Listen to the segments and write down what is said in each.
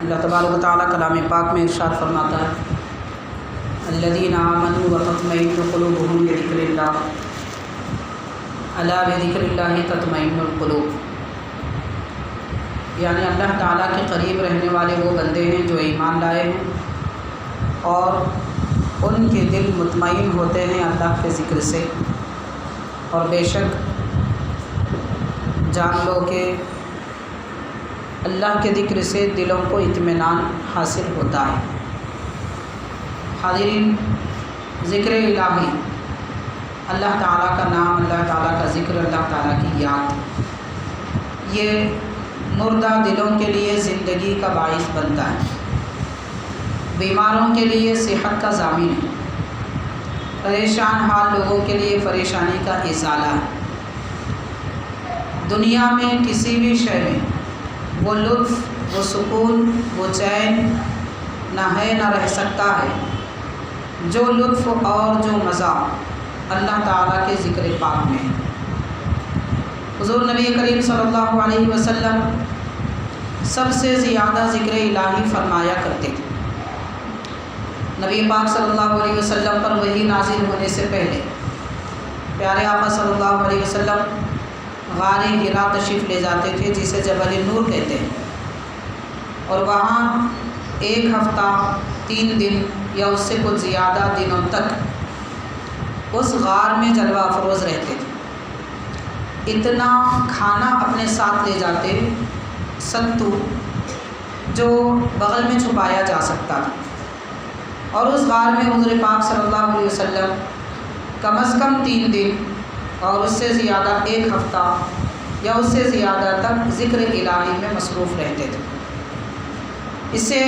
اللہ تبارک و تعالیٰ کلام پاک میں ارشاد فرماتا ہے الذین آمنوا وتطمئن قلوبهم بذکر اللہ الا بذکر اللہ تطمئن القلوب، یعنی اللہ تعالیٰ کے قریب رہنے والے وہ بندے ہیں جو ایمان لائے ہیں اور ان کے دل مطمئن ہوتے ہیں اللہ کے ذکر سے، اور بے شک جان لو کہ اللہ کے ذکر سے دلوں کو اطمینان حاصل ہوتا ہے۔ حاضرین، ذکر الہی، اللہ تعالیٰ کا نام، اللہ تعالیٰ کا ذکر، اللہ تعالیٰ کی یاد، یہ مردہ دلوں کے لیے زندگی کا باعث بنتا ہے، بیماروں کے لیے صحت کا ضامن ہے، پریشان حال لوگوں کے لیے پریشانی کا ازالہ ہے۔ دنیا میں کسی بھی شے میں وہ لطف، وہ سکون، وہ چین نہ ہے نہ رہ سکتا ہے جو لطف اور جو مزہ اللہ تعالیٰ کے ذکر پاک میں ہے۔ حضور نبی کریم صلی اللہ علیہ وسلم سب سے زیادہ ذکر الہی فرمایا کرتے تھے۔ نبی پاک صلی اللہ علیہ وسلم پر وحی نازل ہونے سے پہلے پیارے آقا صلی اللہ علیہ وسلم غار حرا تشریف لے جاتے تھے، جسے جبل نور کہتے ہیں، اور وہاں 1 ہفتہ 3 دن یا اس سے کچھ زیادہ دنوں تک اس غار میں جلوہ افروز رہتے تھے۔ اتنا کھانا اپنے ساتھ لے جاتے، ستو جو بغل میں چھپایا جا سکتا تھا، اور اس غار میں حضور پاک صلی اللہ علیہ وسلم کم از کم 3 دن اور اس سے زیادہ 1 ہفتہ یا اس سے زیادہ تک ذکر الہی میں مصروف رہتے تھے۔ اس سے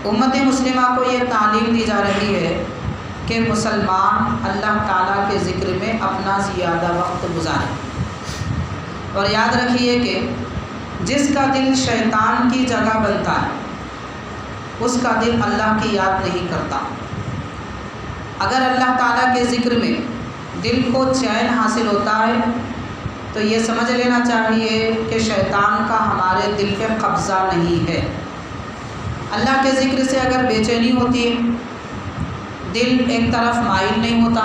امت مسلمہ کو یہ تعلیم دی جا رہی ہے کہ مسلمان اللہ تعالیٰ کے ذکر میں اپنا زیادہ وقت گزارے، اور یاد رکھیے کہ جس کا دل شیطان کی جگہ بنتا ہے اس کا دل اللہ کی یاد نہیں کرتا۔ اگر اللہ تعالیٰ کے ذکر میں دل کو چین حاصل ہوتا ہے تو یہ سمجھ لینا چاہیے کہ شیطان کا ہمارے دل پہ قبضہ نہیں ہے۔ اللہ کے ذکر سے اگر بے چینی ہوتی ہے، دل ایک طرف مائل نہیں ہوتا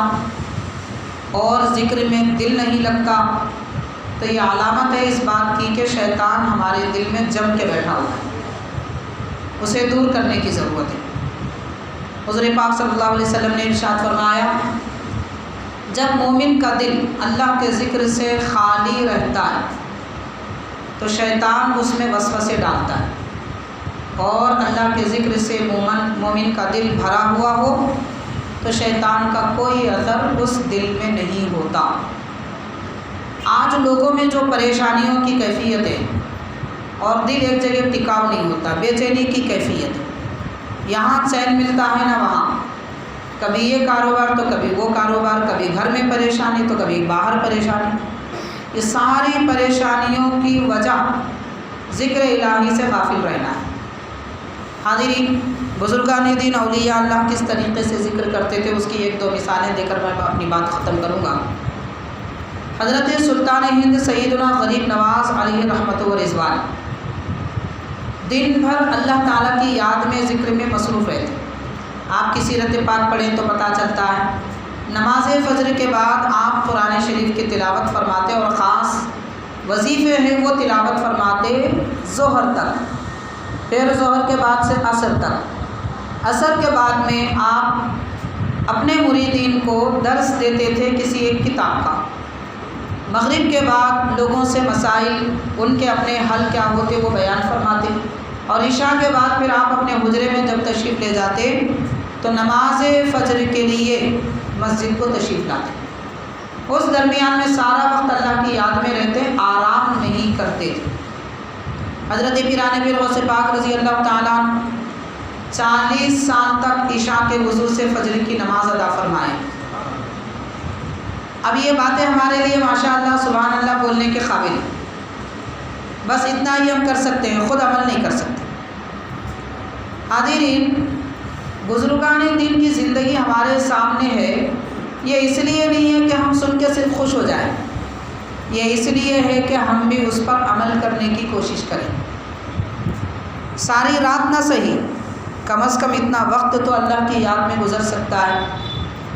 اور ذکر میں دل نہیں لگتا، تو یہ علامت ہے اس بات کی کہ شیطان ہمارے دل میں جم کے بیٹھا ہوا ہے، اسے دور کرنے کی ضرورت ہے۔ حضور پاک صلی اللہ علیہ وسلم نے ارشاد فرمایا جب مومن کا دل اللہ کے ذکر سے خالی رہتا ہے تو شیطان اس میں وسوسے ڈالتا ہے، اور اللہ کے ذکر سے مومن کا دل بھرا ہوا ہو تو شیطان کا کوئی اثر اس دل میں نہیں ہوتا۔ آج لوگوں میں جو پریشانیوں کی کیفیت ہے اور دل ایک جگہ ٹکاؤ نہیں ہوتا، بے چینی کی کیفیت ہے، یہاں چین ملتا ہے نہ وہاں، کبھی یہ کاروبار تو کبھی وہ کاروبار، کبھی گھر میں پریشانی تو کبھی باہر پریشانی، یہ ساری پریشانیوں کی وجہ ذکر الہی سے غافل رہنا ہے۔ حاضرین، بزرگان دین اولیاء اللہ کس طریقے سے ذکر کرتے تھے اس کی 1-2 مثالیں دے کر میں اپنی بات ختم کروں گا۔ حضرت سلطان ہند سیدنا غریب نواز علیہ رحمت و رضوان دن بھر اللہ تعالیٰ کی یاد میں ذکر میں مصروف رہتے۔ آپ کی سیرت پاک پڑھیں تو پتہ چلتا ہے نماز فجر کے بعد آپ قرآن شریف کی تلاوت فرماتے، اور خاص وظیفے ہیں وہ تلاوت فرماتے ظہر تک، پھر ظہر کے بعد سے عصر تک۔ عصر کے بعد میں آپ اپنے مریدین کو درس دیتے تھے کسی ایک کتاب کا۔ مغرب کے بعد لوگوں سے مسائل، ان کے اپنے حل کیا ہوتے وہ بیان فرماتے، اور عشاء کے بعد پھر آپ اپنے حجرے میں جب تشریف لے جاتے تو نماز فجر کے لیے مسجد کو تشریف لاتے۔ اس درمیان میں سارا وقت اللہ کی یاد میں رہتے، آرام نہیں کرتے تھے۔ حضرت پیران پیر غوث پاک رضی اللہ تعالیٰ 40 سال تک عشاء کے وضو سے فجر کی نماز ادا فرمائے۔ اب یہ باتیں ہمارے لیے ماشاءاللہ سبحان اللہ بولنے کے قابل ہیں، بس اتنا ہی ہم کر سکتے ہیں، خود عمل نہیں کر سکتے۔ حاضرین، بزرگان دین کی زندگی ہمارے سامنے ہے، یہ اس لیے نہیں ہے کہ ہم سن کے صرف خوش ہو جائیں، یہ اس لیے ہے کہ ہم بھی اس پر عمل کرنے کی کوشش کریں۔ ساری رات نہ صحیح، کم از کم اتنا وقت تو اللہ کی یاد میں گزر سکتا ہے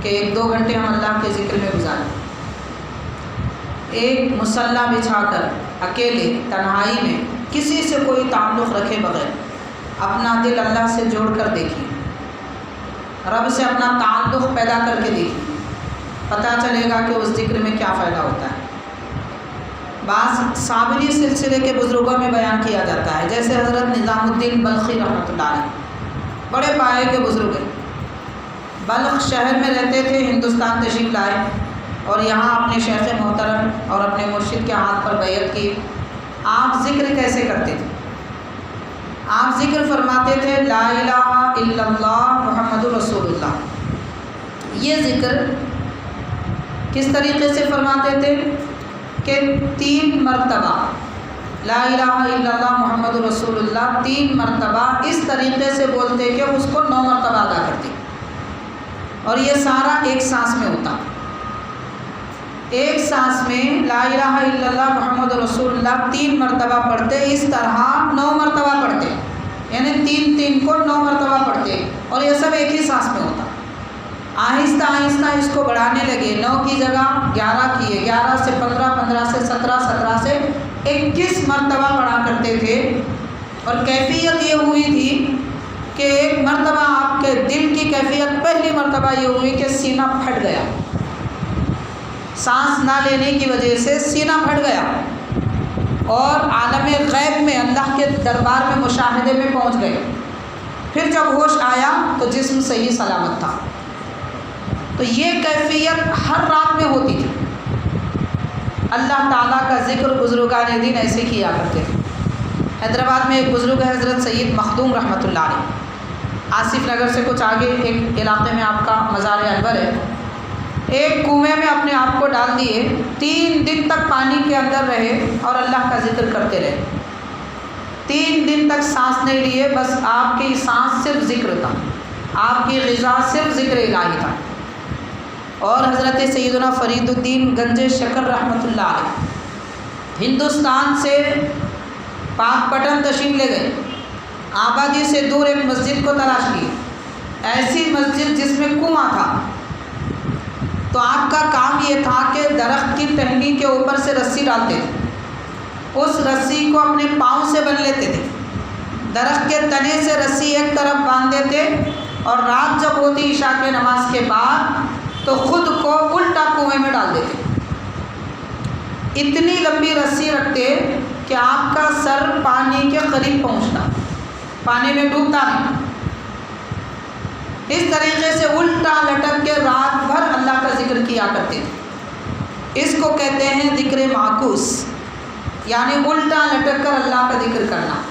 کہ 1-2 گھنٹے ہم اللہ کے ذکر میں گزاریں۔ ایک مصلی بچھا کر اکیلے تنہائی میں کسی سے کوئی تعلق رکھے بغیر اپنا دل اللہ سے جوڑ کر دیکھیے، رب سے اپنا تعلق پیدا کر کے دیکھیے، پتہ چلے گا کہ اس ذکر میں کیا فائدہ ہوتا ہے۔ بعض صابری سلسلے کے بزرگوں میں بیان کیا جاتا ہے، جیسے حضرت نظام الدین بلخی رحمۃ اللہ علیہ، بڑے پائے کے بزرگ ہیں، بلخ شہر میں رہتے تھے، ہندوستان تشریف لائے اور یہاں اپنے شیخ محترم اور اپنے مرشد کے ہاتھ پر بیعت کی۔ آپ ذکر کیسے کرتے تھے؟ آپ ذکر فرماتے تھے لا الہ الا اللہ محمد رسول اللہ۔ یہ ذکر کس طریقے سے فرماتے تھے کہ 3 مرتبہ لا الہ الا اللہ محمد رسول اللہ 3 مرتبہ اس طریقے سے بولتے کہ اس کو 9 مرتبہ ادا کرتے، اور یہ سارا ایک سانس میں ہوتا۔ ایک سانس میں لا الہ الا اللہ محمد رسول اللہ 3 مرتبہ پڑھتے، اس طرح 9 مرتبہ پڑھتے، یعنی 3 کو 9 مرتبہ پڑھتے، اور یہ سب ایک ہی سانس میں ہوتا۔ آہستہ آہستہ اس کو بڑھانے لگے، 9 کی جگہ 11 کیے، 11 سے 15، 15 سے 17، 17 سے 21 مرتبہ پڑھا کرتے تھے۔ اور کیفیت یہ ہوئی تھی کہ ایک مرتبہ آپ کے دل کی کیفیت پہلی مرتبہ یہ ہوئی کہ سینہ پھٹ گیا، سانس نہ لینے کی وجہ سے سینہ پھٹ گیا، اور عالم غیب میں اللہ کے دربار میں مشاہدے میں پہنچ گئے۔ پھر جب ہوش آیا تو جسم صحیح سلامت تھا۔ تو یہ کیفیت ہر رات میں ہوتی تھی۔ اللہ تعالیٰ کا ذکر بزرگان دین ایسے کیا کرتے تھے۔ حیدرآباد میں ایک بزرگ ہے حضرت سید مخدوم رحمۃ اللہ علیہ، آصف نگر سے کچھ آگے ایک علاقے میں آپ کا مزار انور ہے۔ ایک کنویں میں اپنے آپ کو ڈال دیے، 3 دن تک پانی کے اندر رہے اور اللہ کا ذکر کرتے رہے۔ 3 دن تک سانس نہیں لیے، بس آپ کی سانس صرف ذکر تھا، آپ کی غذا صرف ذکر الہی تھا۔ اور حضرت سیدنا فرید الدین گنج شکر رحمۃ اللہ علیہ ہندوستان سے پاک پٹن تشریف لے گئے، آبادی سے دور ایک مسجد کو تلاش کی، ایسی مسجد جس میں کنواں تھا۔ تو آپ کا کام یہ تھا کہ درخت کی ٹہنی کے اوپر سے رسی ڈالتے تھے، اس رسی کو اپنے پاؤں سے بن لیتے تھے، درخت کے تنے سے رسی ایک طرف باندھ دیتے، اور رات جب ہوتی عشاء کی نماز کے بعد تو خود کو الٹا کنویں میں ڈال دیتے۔ اتنی لمبی رسی رکھتے کہ آپ کا سر پانی کے قریب پہنچتا، پانی میں ڈوبتا نہیں۔ اس طریقے سے الٹا لٹک کے رات بھر اللہ کا ذکر کیا کرتے تھے۔ اس کو کہتے ہیں ذکر معکوس، یعنی الٹا لٹک کر اللہ کا ذکر کرنا۔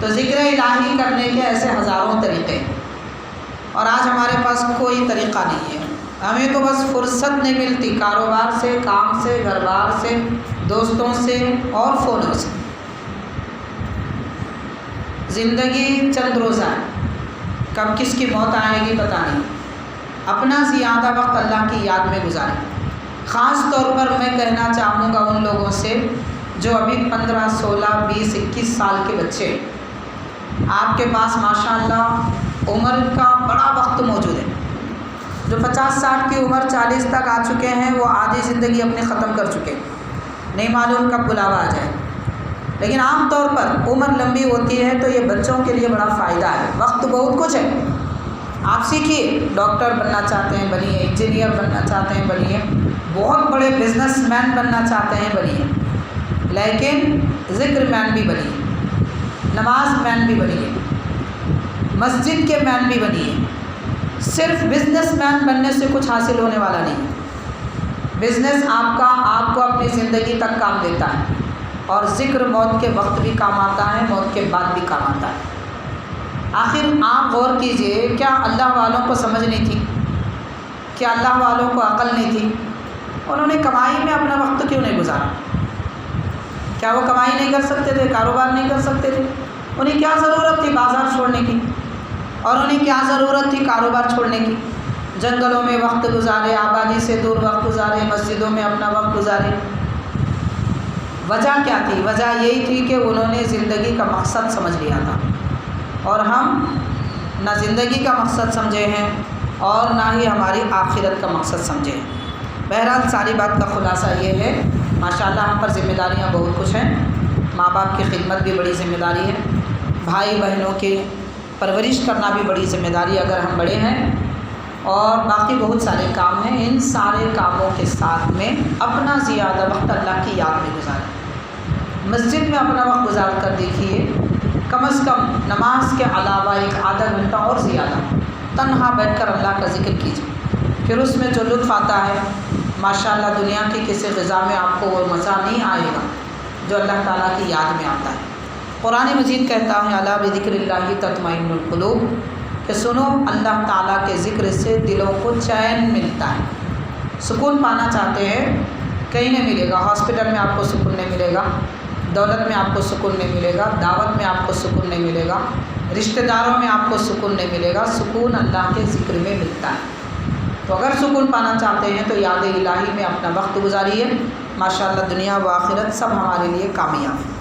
تو ذکر الہی کرنے کے ایسے ہزاروں طریقے، اور آج ہمارے پاس کوئی طریقہ نہیں ہے۔ ہمیں تو بس فرصت نہیں ملتی، کاروبار سے، کام سے، گھر بار سے، دوستوں سے اور فونوں سے۔ زندگی چند روزہ ہے، کب کس کی موت آئے گی پتہ نہیں۔ اپنا زیادہ وقت اللہ کی یاد میں گزاریں۔ خاص طور پر میں کہنا چاہوں گا ان لوگوں سے جو ابھی 15، 16، 20، 21 سال کے بچے، آپ کے پاس ماشاءاللہ عمر کا بڑا وقت موجود ہے۔ جو 50، 60 کی عمر 40 تک آ چکے ہیں، وہ آدھی زندگی اپنی ختم کر چکے، نہیں معلوم کب بلاوا آ جائے۔ لیکن عام طور پر عمر لمبی ہوتی ہے تو یہ بچوں کے لیے بڑا فائدہ ہے۔ وقت بہت کچھ ہے، آپ سیکھیے، ڈاکٹر بننا چاہتے ہیں بنیے، انجینئر بننا چاہتے ہیں بنیے، بہت بڑے بزنس مین بننا چاہتے ہیں بنیے، لیکن ذکر مین بھی بنیے، نماز مین بھی بنیے، مسجد کے مین بھی بنیے۔ صرف بزنس مین بننے سے کچھ حاصل ہونے والا نہیں۔ بزنس آپ کو اپنی زندگی تک کام دیتا ہے، اور ذکر موت کے وقت بھی کام آتا ہے، موت کے بعد بھی کام آتا ہے۔ آخر آپ غور کیجئے، کیا اللہ والوں کو سمجھ نہیں تھی؟ کیا اللہ والوں کو عقل نہیں تھی؟ انہوں نے کمائی میں اپنا وقت کیوں نہیں گزارا؟ کیا وہ کمائی نہیں کر سکتے تھے، کاروبار نہیں کر سکتے تھے؟ انہیں کیا ضرورت تھی بازار چھوڑنے کی، اور انہیں کیا ضرورت تھی کاروبار چھوڑنے کی؟ جنگلوں میں وقت گزارے، آبادی سے دور وقت گزارے، مسجدوں میں اپنا وقت گزارے۔ وجہ کیا تھی؟ وجہ یہی تھی کہ انہوں نے زندگی کا مقصد سمجھ لیا تھا۔ اور ہم نہ زندگی کا مقصد سمجھے ہیں اور نہ ہی ہماری آخرت کا مقصد سمجھے ہیں۔ بہرحال ساری بات کا خلاصہ یہ ہے، ماشاءاللہ ہم پر ذمہ داریاں بہت کچھ ہیں۔ ماں باپ کی خدمت بھی بڑی ذمہ داری ہے، بھائی بہنوں کی پرورش کرنا بھی بڑی ذمہ داری اگر ہم بڑے ہیں، اور باقی بہت سارے کام ہیں۔ ان سارے کاموں کے ساتھ میں اپنا زیادہ وقت اللہ کی یاد میں گزاریں۔ مسجد میں اپنا وقت گزار کر دیکھیے، کم از کم نماز کے علاوہ ایک آدھا گھنٹہ اور زیادہ تنہا بیٹھ کر اللہ کا ذکر کیجیے، پھر اس میں جو لطف آتا ہے ماشاءاللہ دنیا کی کسی غذا میں آپ کو وہ مزہ نہیں آئے گا جو اللہ تعالیٰ کی یاد میں آتا ہے۔ قرآن مجید کہتا ہے الا بذکر اللہ تطمئن القلوب، کہ سنو اللہ تعالیٰ کے ذکر سے دلوں کو چین ملتا ہے۔ سکون پانا چاہتے ہیں، کہیں نہیں ملے گا، ہاسپٹل میں آپ کو سکون نہیں ملے گا، دولت میں آپ کو سکون نہیں ملے گا، دعوت میں آپ کو سکون نہیں ملے گا، رشتہ داروں میں آپ کو سکون نہیں ملے گا، سکون اللہ کے ذکر میں ملتا ہے۔ تو اگر سکون پانا چاہتے ہیں تو یاد الہی میں اپنا وقت گزاریے، ماشاءاللہ دنیا و آخرت سب ہمارے لیے کامیاب ہے۔